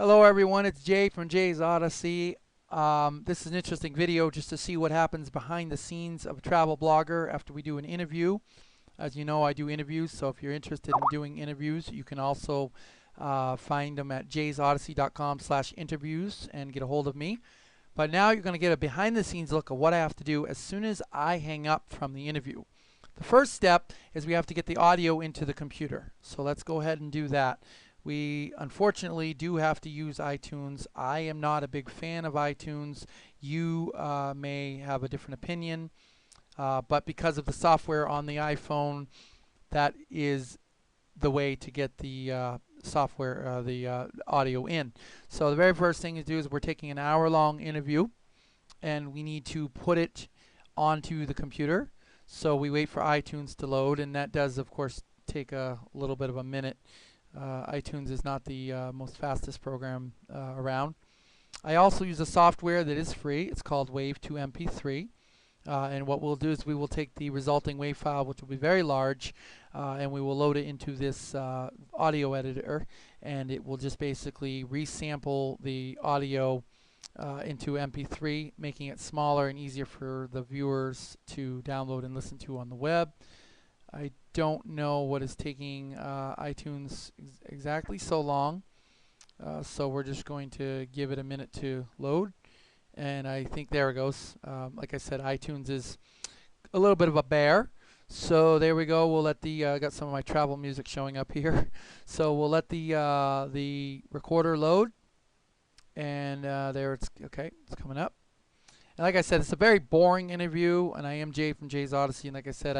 Hello everyone, it's Jay from Jays Odyssey. This is an interesting video just to see what happens behind the scenes of a travel blogger after we do an interview. As you know, I do interviews, so if you're interested in doing interviews, you can also find them at jaysodyssey.com/interviews and get a hold of me. But now you're going to get a behind the scenes look at what I have to do as soon as I hang up from the interview. The first step is we have to get the audio into the computer. So let's go ahead and do that. We unfortunately do have to use iTunes. I am not a big fan of iTunes. You may have a different opinion, but because of the software on the iPhone, that is the way to get the software, the audio in. So the very first thing to do is we're taking an hour-long interview, and we need to put it onto the computer. So we wait for iTunes to load, and that does, of course, take a little bit of a minute. iTunes is not the most fastest program around. I also use a software that is free. It's called Wave 2 MP3. And what we'll do is we will take the resulting WAV file, which will be very large, and we will load it into this audio editor, and it will just basically resample the audio into MP3, making it smaller and easier for the viewers to download and listen to on the web. I don't know what is taking iTunes exactly so long, so we're just going to give it a minute to load, and I think there it goes. Like I said, iTunes is a little bit of a bear, so there we go. We'll let the got some of my travel music showing up here, so we'll let the recorder load, and there it's okay. It's coming up. And like I said, it's a very boring interview, and I am Jay from Jay's Odyssey, and like I said,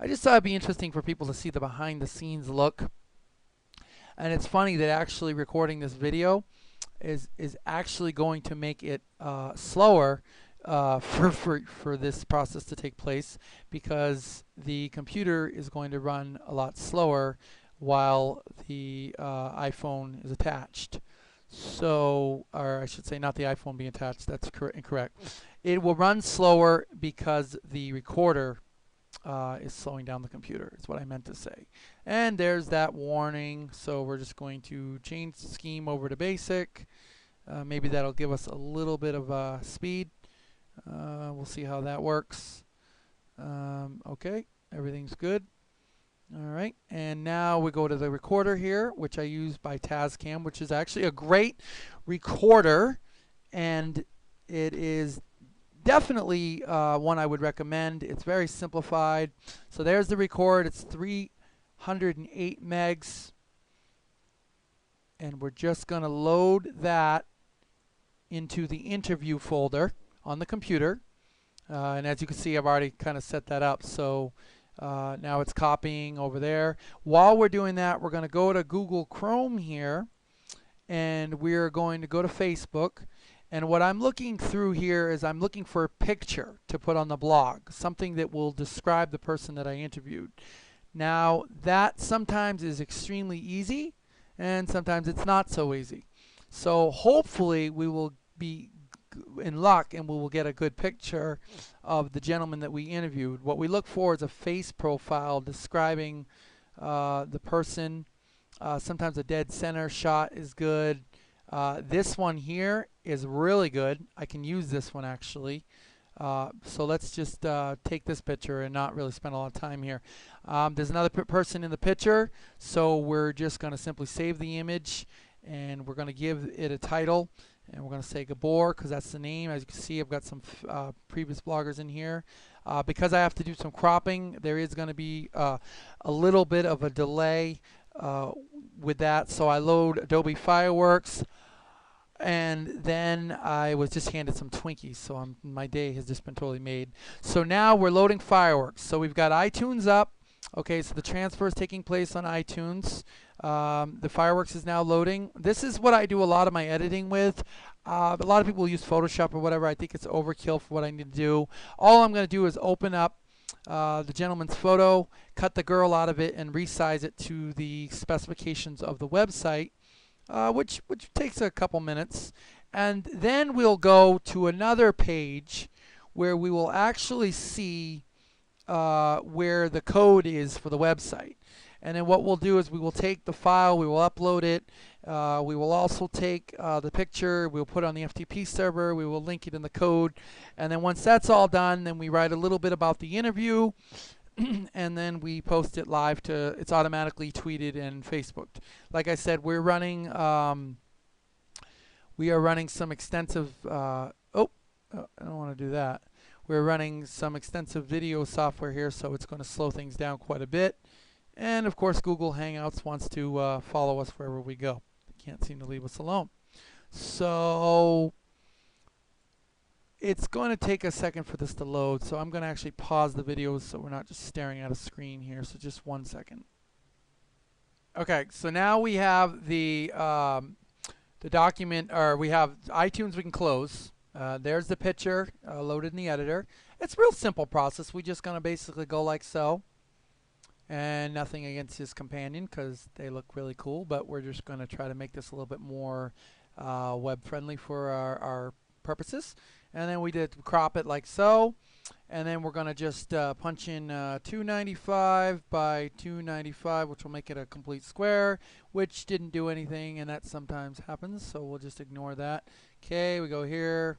I just thought it'd be interesting for people to see the behind the scenes look. And it's funny that actually recording this video is actually going to make it slower for this process to take place, because the computer is going to run a lot slower while the iPhone is attached. So, or I should say not the iPhone being attached, that's incorrect. It will run slower because the recorder is slowing down the computer, is what I meant to say. And there's that warning, so we're just going to change the scheme over to basic. Maybe that'll give us a little bit of speed. We'll see how that works. Okay, everything's good. Alright, and now we go to the recorder here, which I use by Tascam, which is actually a great recorder, and it is definitely one I would recommend. It's very simplified. So there's the record. It's 308 megs, and we're just going to load that into the interview folder on the computer. And as you can see, I've already kind of set that up. So now it's copying over there. While we're doing that, we're going to go to Google Chrome here, and we're going to go to Facebook. And what I'm looking through here is I'm looking for a picture to put on the blog, something that will describe the person that I interviewed. Now, that sometimes is extremely easy, and sometimes it's not so easy. So hopefully we will be in luck and we will get a good picture of the gentleman that we interviewed. What we look for is a face profile describing the person. Sometimes a dead center shot is good. This one here is really good. I can use this one actually. So let's just take this picture and not really spend a lot of time here. There's another person in the picture, so we're just going to simply save the image, and we're going to give it a title, and we're going to say Gabor because that's the name. As you can see, I've got some previous bloggers in here. Because I have to do some cropping, there is going to be a little bit of a delay with that. So I load Adobe Fireworks, and then I was just handed some Twinkies, so my day has just been totally made. So now we're loading Fireworks. So we've got iTunes up. Okay, so the transfer is taking place on iTunes. The Fireworks is now loading. This is what I do a lot of my editing with. A lot of people use Photoshop or whatever. I think it's overkill for what I need to do. All I'm going to do is open up the gentleman's photo, cut the girl out of it, and resize it to the specifications of the website, which takes a couple minutes. And then we'll go to another page where we will actually see where the code is for the website. And then what we'll do is we will take the file, we will upload it. We will also take the picture, we'll put it on the FTP server, we will link it in the code. And then once that's all done, then we write a little bit about the interview. And then we post it live to, it's automatically tweeted and Facebooked. Like I said, we're running, we are running some extensive, I don't want to do that. We're running some extensive video software here, so it's going to slow things down quite a bit. And of course, Google Hangouts wants to follow us wherever we go. They can't seem to leave us alone. So it's going to take a second for this to load, so I'm going to actually pause the video so we're not just staring at a screen here. So just 1 second. Okay, so now we have the document, or we have iTunes we can close. There's the picture loaded in the editor. It's a real simple process. We're just going to basically go like so. And nothing against his companion because they look really cool, but we're just going to try to make this a little bit more web friendly for our purposes. And then we did crop it like so. And then we're going to just punch in 295 by 295, which will make it a complete square, which didn't do anything, and that sometimes happens, so we'll just ignore that. Okay, we go here.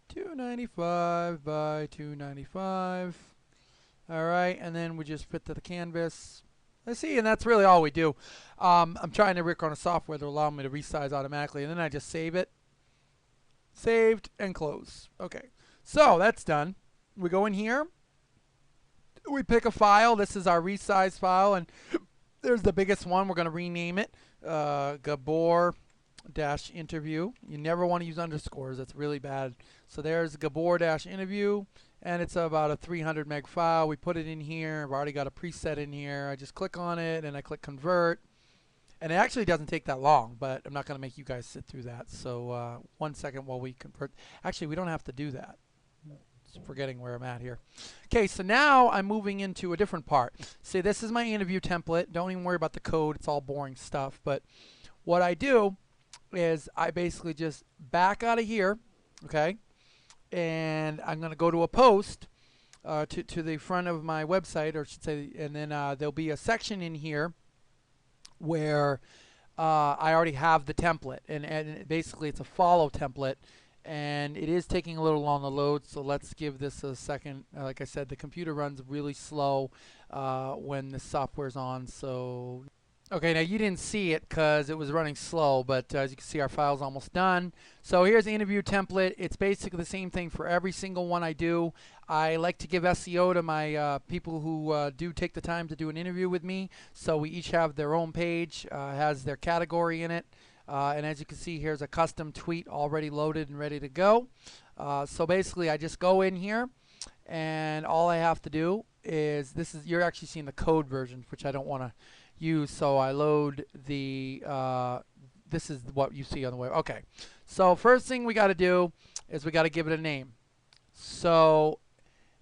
295 by 295. All right, and then we just fit to the canvas. Let's see, and that's really all we do. I'm trying to work on a software that will allow me to resize automatically, and then I just save it. Saved and close. Okay, so that's done. We go in here. We pick a file. This is our resize file, and there's the biggest one. We're going to rename it Gabor-interview. You never want to use underscores. That's really bad. So there's Gabor-interview. And it's about a 300 meg file. We put it in here. I've already got a preset in here. I just click on it and I click convert. And it actually doesn't take that long, but I'm not going to make you guys sit through that. So 1 second while we convert. Actually, we don't have to do that. Just forgetting where I'm at here. Okay, so now I'm moving into a different part. See, this is my interview template. Don't even worry about the code. It's all boring stuff. But what I do is I basically just back out of here, okay? And I'm going to go to a post to the front of my website, or I should say, and then there'll be a section in here where I already have the template, and basically it's a follow template, and it is taking a little long to load, so let's give this a second. Like I said, the computer runs really slow when the software's on, so... Okay, now you didn't see it because it was running slow, but as you can see, our file's almost done. So here's the interview template. It's basically the same thing for every single one I do. I like to give SEO to my people who do take the time to do an interview with me. So we each have their own page, has their category in it. And as you can see, here's a custom tweet already loaded and ready to go. So basically, I just go in here, and all I have to do is, you're actually seeing the code version, which I don't want to use, so I load the this is what you see on the web. Okay, so first thing we got to do is we got to give it a name. So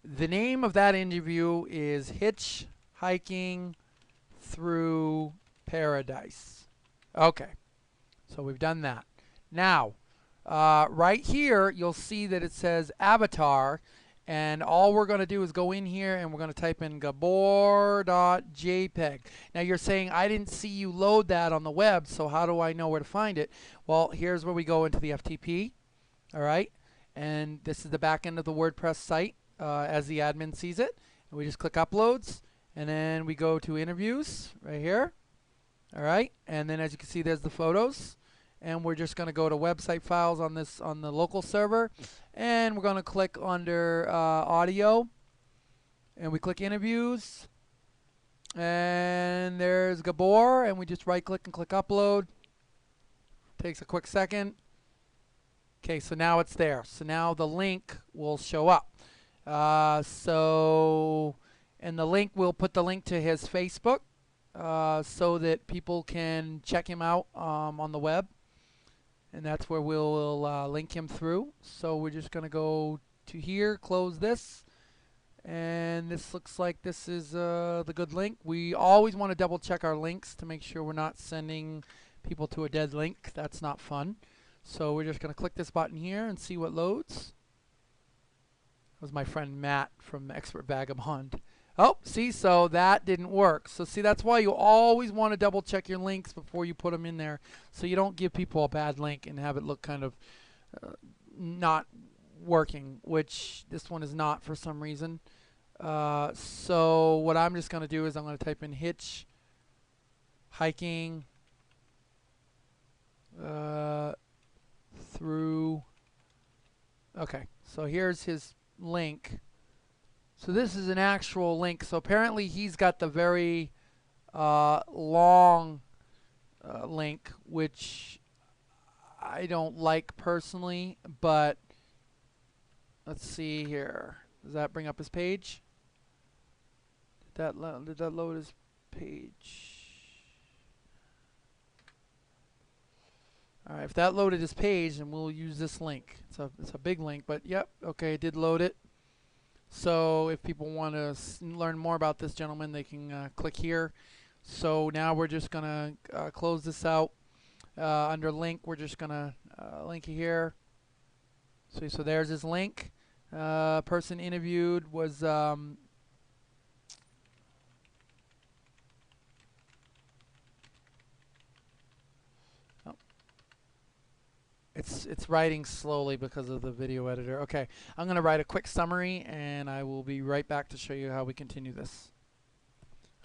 the name of that interview is Hitchhiking Through Paradise. Okay, so we've done that. Now right here you'll see that it says avatar, and all we're going to do is go in here and we're going to type in Gabor.jpg. Now you're saying, I didn't see you load that on the web, so how do I know where to find it? Well, here's where we go into the FTP. All right. And this is the back end of the WordPress site as the admin sees it. And we just click uploads, and then we go to interviews right here. All right. And then as you can see, there's the photos. And we're just going to go to website files on the local server, and we're going to click under audio, and we click interviews, and there's Gabor, and we just right click and click upload. Takes a quick second. Okay, so now it's there. So now the link will show up. And the link, we'll put the link to his Facebook so that people can check him out on the web. And that's where we'll link him through. So we're just going to go to here, close this. And this looks like this is the good link. We always want to double check our links to make sure we're not sending people to a dead link. That's not fun. So we're just going to click this button here and see what loads. That was my friend Matt from Expert Vagabond. Oh, see, so that didn't work. So see, that's why you always want to double check your links before you put them in there, so you don't give people a bad link and have it look kind of not working, which this one is not for some reason. So what I'm just going to do is I'm going to type in hitch hiking through. Okay, so here's his link. So this is an actual link. So apparently he's got the very long link, which I don't like personally, but let's see here. Does that bring up his page? Did that load his page? All right, if that loaded his page, then we'll use this link. It's a big link, but yep, okay, it did load it. So if people want to learn more about this gentleman, they can click here. So now we're just gonna close this out. Under link, we're just gonna link here. So there's his link. Person interviewed was It's writing slowly because of the video editor. Okay, I'm going to write a quick summary and I will be right back to show you how we continue this.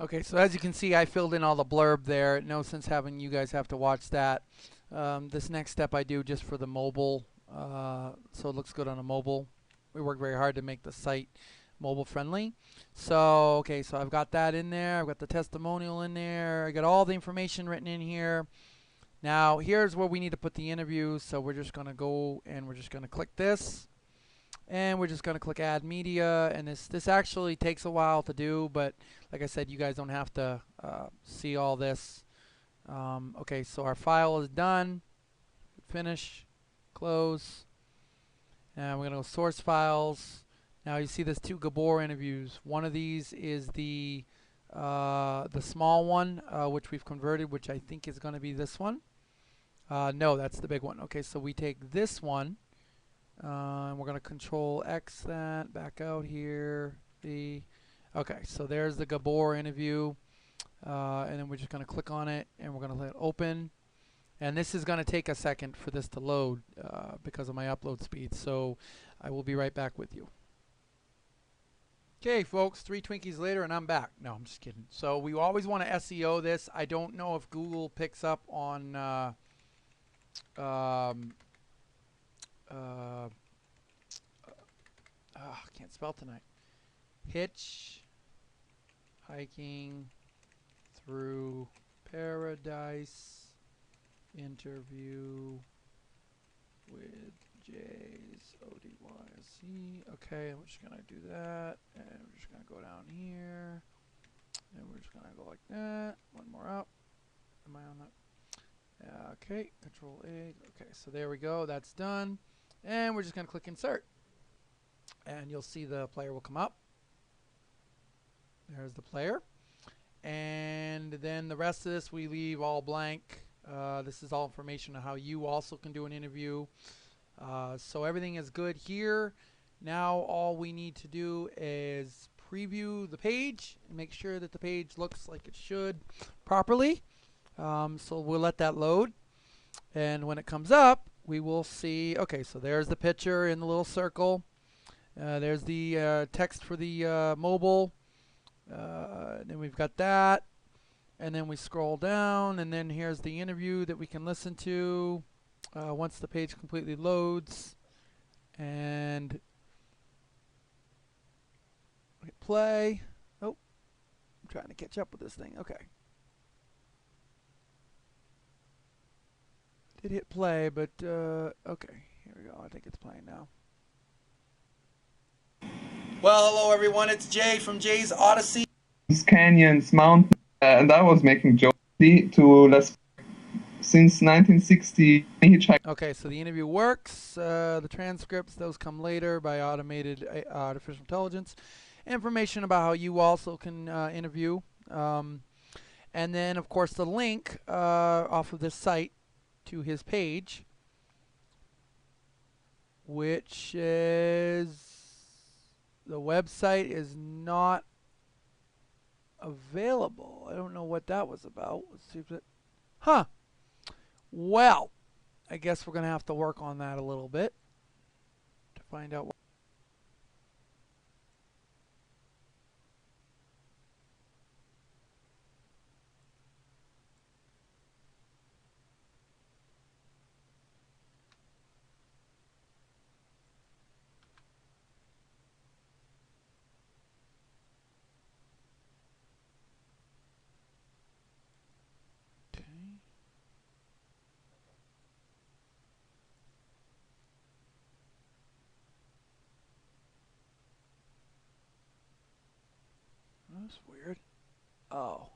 Okay, so as you can see, I filled in all the blurb there. No sense having you guys have to watch that. This next step I do just for the mobile, so it looks good on a mobile. We work very hard to make the site mobile friendly. So, okay, so I've got that in there. I've got the testimonial in there. I got all the information written in here. Now, here's where we need to put the interview. So we're just going to go and we're just going to click this. And we're just going to click Add Media. And this actually takes a while to do, but like I said, you guys don't have to see all this. Okay, so our file is done. Finish. Close. And we're going to go Source Files. Now you see there's two Gabor interviews. One of these is the small one, which we've converted, which I think is going to be this one. No, that's the big one. Okay, so we take this one, and we're going to Control X that, back out here. Okay, so there's the Gabor interview, and then we're just going to click on it, and we're going to let it open. And this is going to take a second for this to load because of my upload speed, so I will be right back with you. Okay, folks, 3 Twinkies later, and I'm back. No, I'm just kidding. So we always want to SEO this. I don't know if Google picks up on can't spell tonight. Hitch hiking through paradise interview with Jays Odyssey. Okay, we're just gonna do that, and we're just gonna go down here, and we're just gonna go like that. One more up. Am I on that? Okay, Control A. Okay, so there we go. That's done, and we're just gonna click Insert, and you'll see the player will come up. There's the player, and then the rest of this we leave all blank. This is all information on how you also can do an interview. So everything is good here. Now all we need to do is preview the page and make sure that the page looks like it should properly. So we'll let that load, and when it comes up we will see, okay, so there's the picture in the little circle. There's the text for the mobile. Then we've got that, and then we scroll down, and then here's the interview that we can listen to once the page completely loads. And hit play. Oh, I'm trying to catch up with this thing. Okay. Did hit play, but okay, here we go. I think it's playing now. Well, hello everyone. It's Jay from Jays Odyssey. Canyons, mountains, and I was making jokes to Las since 1960. Okay, so the interview works. The transcripts, those come later by automated artificial intelligence. Information about how you also can interview. And then, of course, the link off of this site to his page, which is, the website is not available. I don't know what that was about. Let's see if it. Huh. Well, I guess we're going to have to work on that a little bit to find out. Okay. That's weird. Oh.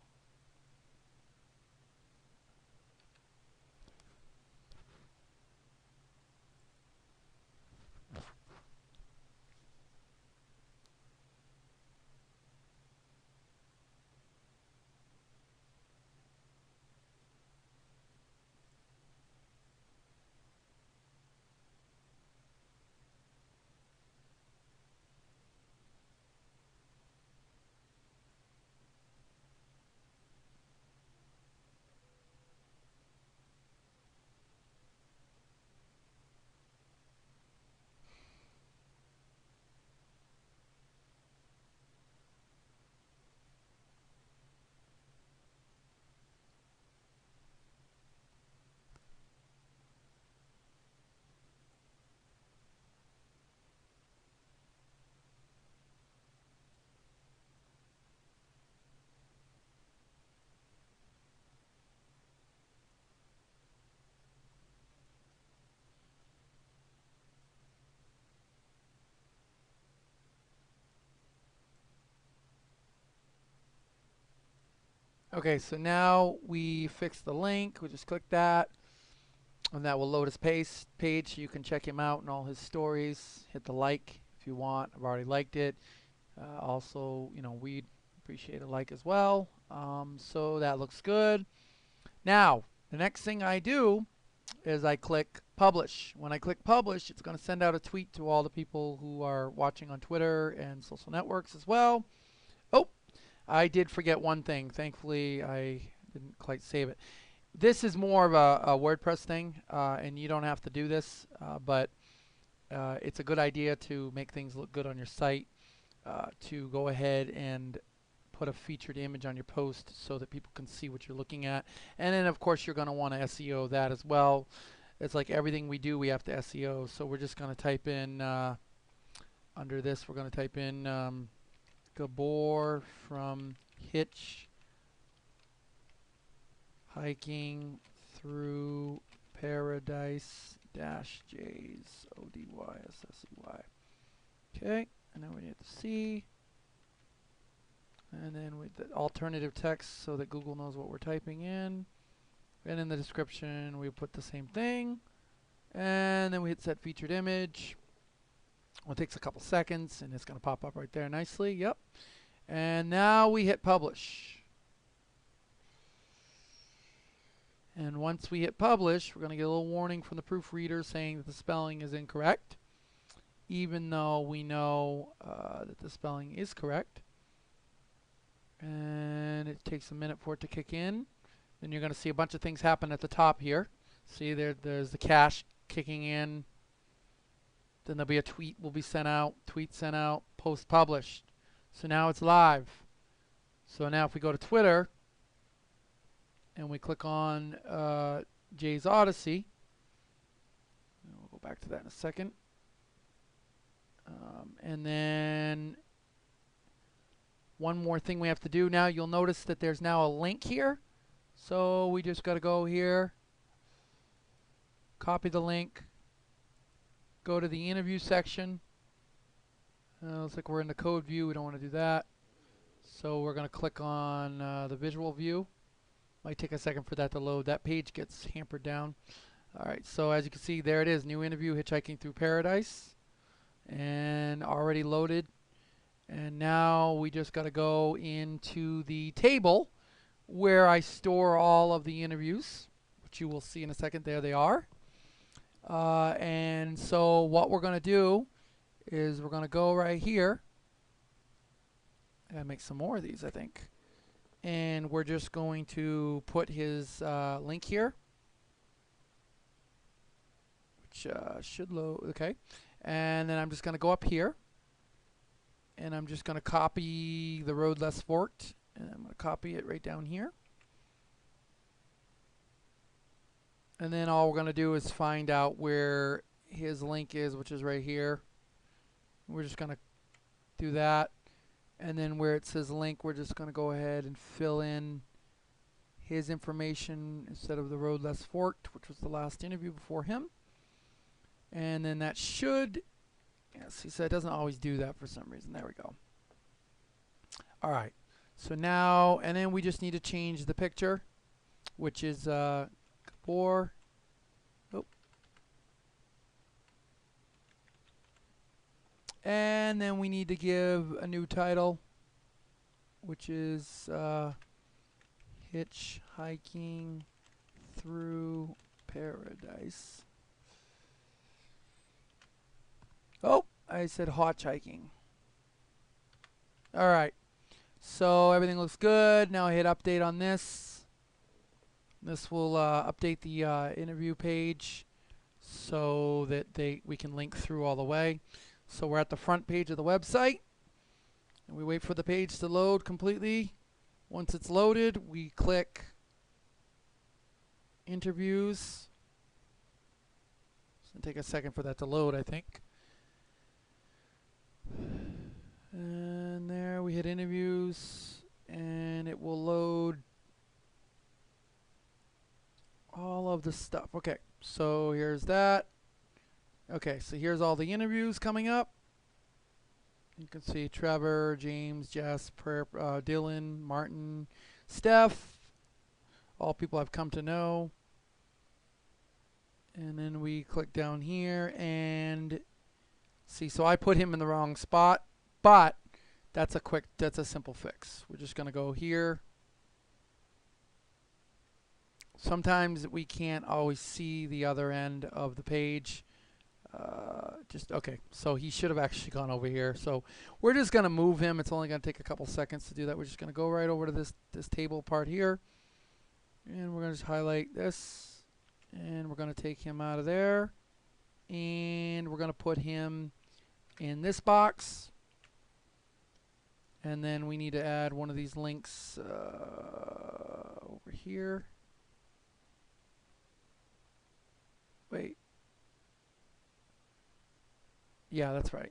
Okay, so now we fix the link. We just click that, and that will load his page so you can check him out and all his stories. Hit the like if you want. I've already liked it. Also, we'd appreciate a like as well. So that looks good. Now, the next thing I do is I click publish. When I click publish, it's going to send out a tweet to all the people who are watching on Twitter and social networks as well. Oh, I did forget one thing. Thankfully, I didn't quite save it. This is more of a WordPress thing, and you don't have to do this, but it's a good idea to make things look good on your site, to go ahead and put a featured image on your post so that people can see what you're looking at. And then, of course, you're going to want to SEO that as well. It's like everything we do, we have to SEO. So we're just going to type in, under this, we're going to type in Gabor from Hitch hiking through paradise dash Jays Odyssey. Okay, and then we hit the C, and then with the alternative text so that Google knows what we're typing in. And in the description we put the same thing, and then we hit set featured image. Well, it takes a couple seconds and it's going to pop up right there nicely. Yep. And now we hit publish. And once we hit publish, we're going to get a little warning from the proofreader saying that the spelling is incorrect, even though we know that the spelling is correct. And it takes a minute for it to kick in. Then you're going to see a bunch of things happen at the top here. See, there's the cache kicking in. Then there'll be a tweet will be sent out, tweet sent out, post published. So now it's live. So now if we go to Twitter and we click on Jays Odyssey, we'll go back to that in a second. And then one more thing we have to do now, you'll notice that there's now a link here. So we just got to go here, copy the link, go to the interview section. Looks like we're in the code view. We don't want to do that. So we're going to click on the visual view. Might take a second for that to load. That page gets hampered down. All right, so as you can see, there it is. New interview, hitchhiking through paradise. And already loaded. And now we just got to go into the table where I store all of the interviews, which you will see in a second. There they are. And so what we're going to do is we're going to go right here and make some more of these, I think. and we're just going to put his link here, which should load. Okay, and then I'm just going to go up here, and I'm just going to copy the road less forked, and I'm going to copy it right down here. And then all we're going to do is find out where his link is, which is right here. We're just going to do that. And then where it says link, we're just going to go ahead and fill in his information instead of the road less forked, which was the last interview before him. And then that should, yes, he said it doesn't always do that for some reason. There we go. All right. So now, and then we just need to change the picture, which is Gabor. Oh. And then we need to give a new title, which is Hitchhiking Through Paradise. Oh, I said hitchhiking. All right. So everything looks good. Now I hit update on this. This will update the interview page so that we can link through all the way. So we're at the front page of the website, and we wait for the page to load completely. Once it's loaded, we click interviews. It's going to take a second for that to load, I think. And there we hit interviews, and it will load all of the stuff. Okay, so here's that. Okay, so here's all the interviews coming up. You can see Trevor, James, Jess, Dylan, Martin, Steph, all people I've come to know. And then we click down here and see, so I put him in the wrong spot, but that's a simple fix. We're just going to go here. Sometimes we can't always see the other end of the page. Okay, so he should have actually gone over here. So we're just going to move him. It's only going to take a couple seconds to do that. We're just going to go right over to this table part here. And we're going to just highlight this. And we're going to take him out of there. And we're going to put him in this box. And then we need to add one of these links over here. Wait. Yeah, that's right.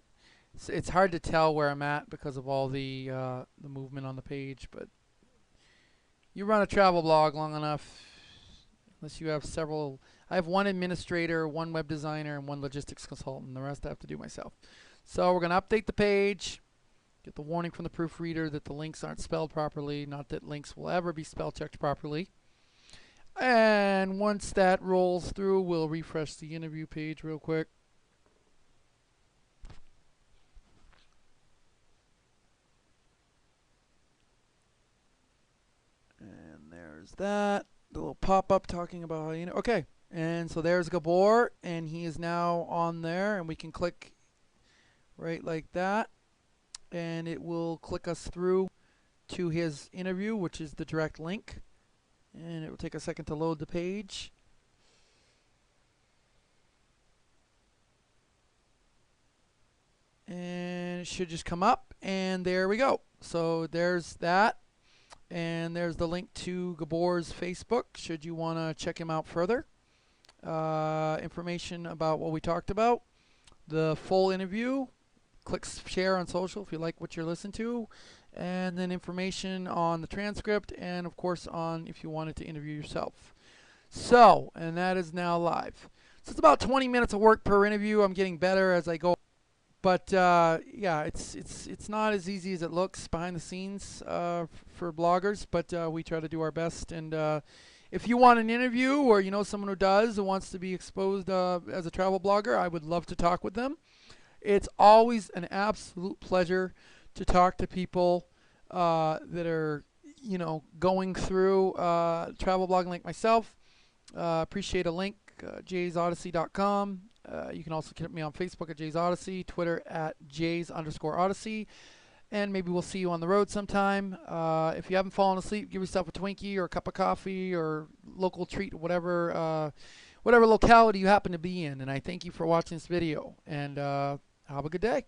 It's hard to tell where I'm at because of all the movement on the page, but you run a travel blog long enough, unless you have several. I have one administrator, one web designer, and one logistics consultant. The rest I have to do myself. So we're going to update the page, get the warning from the proofreader that the links aren't spelled properly, not that links will ever be spell checked properly. And once that rolls through, we'll refresh the interview page real quick. And there's that. The little pop-up talking about how you know. Okay. And so there's Gabor, and he is now on there, and we can click right like that. And it will click us through to his interview, which is the direct link. And it will take a second to load the page. And it should just come up, and there we go. So there's that. And there's the link to Gabor's Facebook, should you want to check him out further. Information about what we talked about. The full interview. Click share on social if you like what you're listening to. And then information on the transcript, and of course on if you wanted to interview yourself. So, and that is now live. So it's about 20 minutes of work per interview. I'm getting better as I go. But yeah, it's not as easy as it looks behind the scenes for bloggers, but we try to do our best. And if you want an interview, or you know someone who does, who wants to be exposed as a travel blogger, I would love to talk with them. It's always an absolute pleasure to talk to people that are, you know, going through travel blogging like myself. Appreciate a link, jaysodyssey.com. You can also get me on Facebook at Jays Odyssey, Twitter at Jays_Odyssey. and maybe we'll see you on the road sometime. If you haven't fallen asleep, give yourself a Twinkie or a cup of coffee or local treat, whatever locality you happen to be in. And I thank you for watching this video, and have a good day.